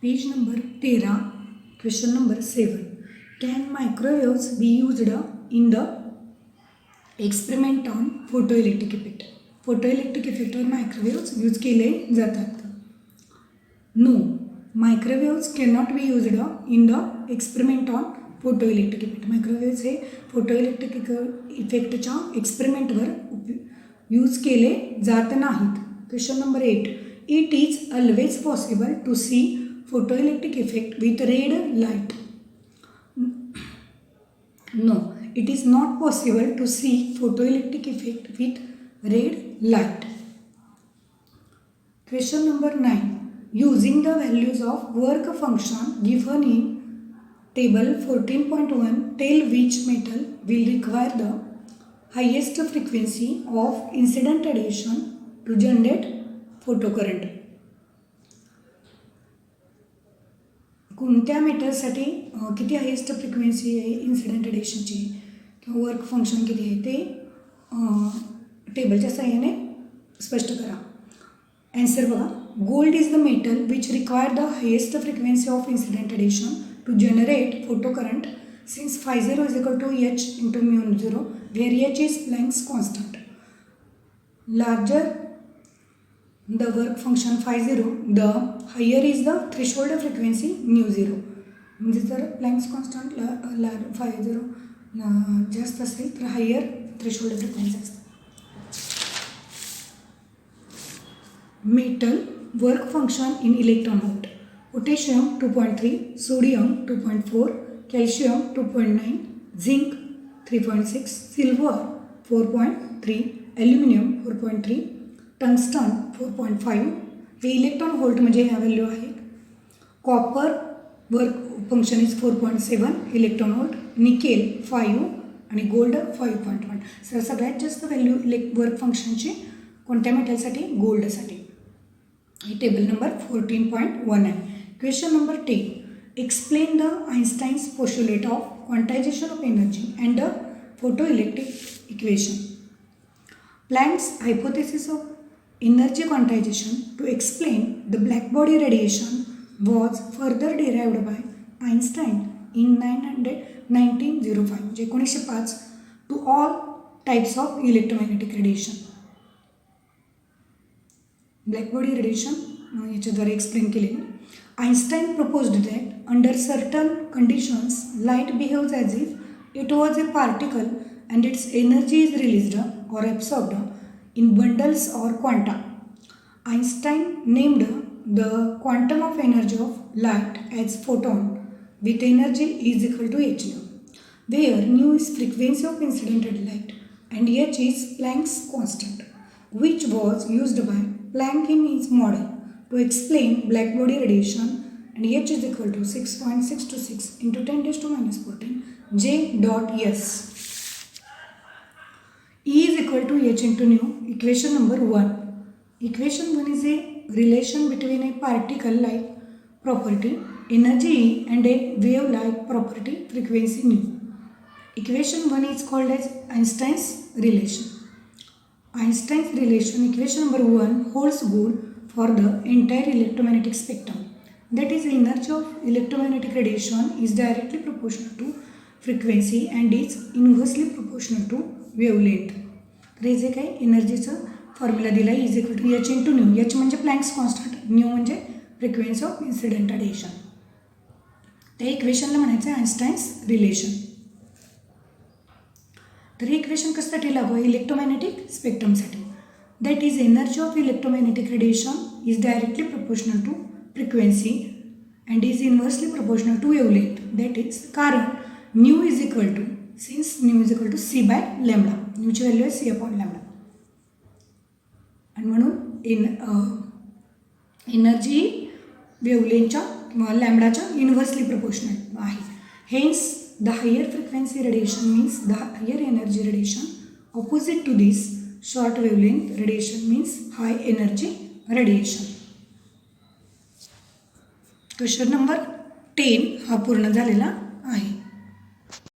Page number 13, question number 7. Can microwaves be used in the experiment on photoelectric effect? Photoelectric effect वर मायक्रोवेव्स use केले जातात. No, microwaves cannot be used in the experiment on photoelectric effect. मायक्रोवेव्स हे photoelectric इफेक्टच्या एक्सपेरिमेंटवर use केले जात नाहीत. Question number 8. It is always possible to see photoelectric effect with red light. No, it is not possible to see photoelectric effect with red light. Question number 9. Using the values of work function given in table 14.1, tell which metal will require the highest frequency of incident radiation to generate photocurrent. कोणत्या मेटलसाठी किती highest frequency आहे incident रेडिएशनची किंवा work function किती आहे ते टेबलच्या साहाय्याने स्पष्ट करा. ॲन्सर बघा. Gold is the metal which require the highest frequency of incident radiation to generate photocurrent since φ0 is equal to h into μ0 where h is Planck's constant. Larger the work function φ0, the higher is the threshold frequency μ0. म्हणजे जर Planck's constant φ0 जास्त असेल तर higher threshold frequency असते. Metal work function in electron volt. Potassium 2.3, sodium 2.4, calcium 2.9, zinc 3.6, silver 4.3, aluminium 4.3, tungsten 4.5. हे electron volt म्हणजे ह्या value आहेत. Copper work function is 4.7 electron volt, nickel 5 आणि गोल्ड 5.1. सगळ्यात जास्त व्हॅल्यू वर्क फंक्शनची कोणत्या मेटलसाठी? गोल्डसाठी. ही टेबल नंबर 14.1 आहे. Question number 10. Explain the Einstein's postulate of quantization of energy and the photoelectric equation. Planck's hypothesis of energy quantization to explain the black body radiation was further derived by Einstein in 1905 म्हणजे 1905 to all types of electromagnetic radiation. Black body radiation याच्याद्वारे explain केलेली. Einstein proposed that under certain conditions light behaves as if it was a particle and its energy is released or absorbed in bundles or quanta. Einstein named the quantum of energy of light as photon with energy is equal to h nu, where nu is frequency of incident light and h is Planck's constant, which was used by Planck in his model to explain black body radiation, and h is equal to 6.626 into 10 raised to minus 14 J dot s. E is equal to h into nu. Equation number 1. Equation 1 is a relation between a particle like property energy E and a wave like property frequency nu. Equation 1 is called as Einstein's relation. Einstein's relation equation number 1 holds good for the entire electromagnetic spectrum. That is, energy of electromagnetic radiation is directly proportional to frequency and is inversely proportional to wavelength. तर हे जे काही एनर्जीचं formula दिला आहे is equal to H into nu. H म्हणजे Planck's constant, nu म्हणजे frequency of incident radiation. त्या इक्वेशनला म्हणायचं आहे आइन्स्टाईन्स रिलेशन. तर हे इक्वेशन कशासाठी लागू आहे? इलेक्ट्रोमॅग्नेटिक स्पेक्ट्रमसाठी. That is energy of electromagnetic radiation is directly proportional to frequency and is inversely proportional to wavelength. That is कारण nu is equal to since nu is equal to c by lambda. न्यूची value आहे c upon lambda आणि म्हणून energy वेवलेंथच्या किंवा लॅम्बडाच्या inversely proportional आहे. Hence the higher frequency radiation means the higher energy radiation. Opposite to this short wavelength radiation means high energy radiation. Question number 10 हा पूर्ण झालेला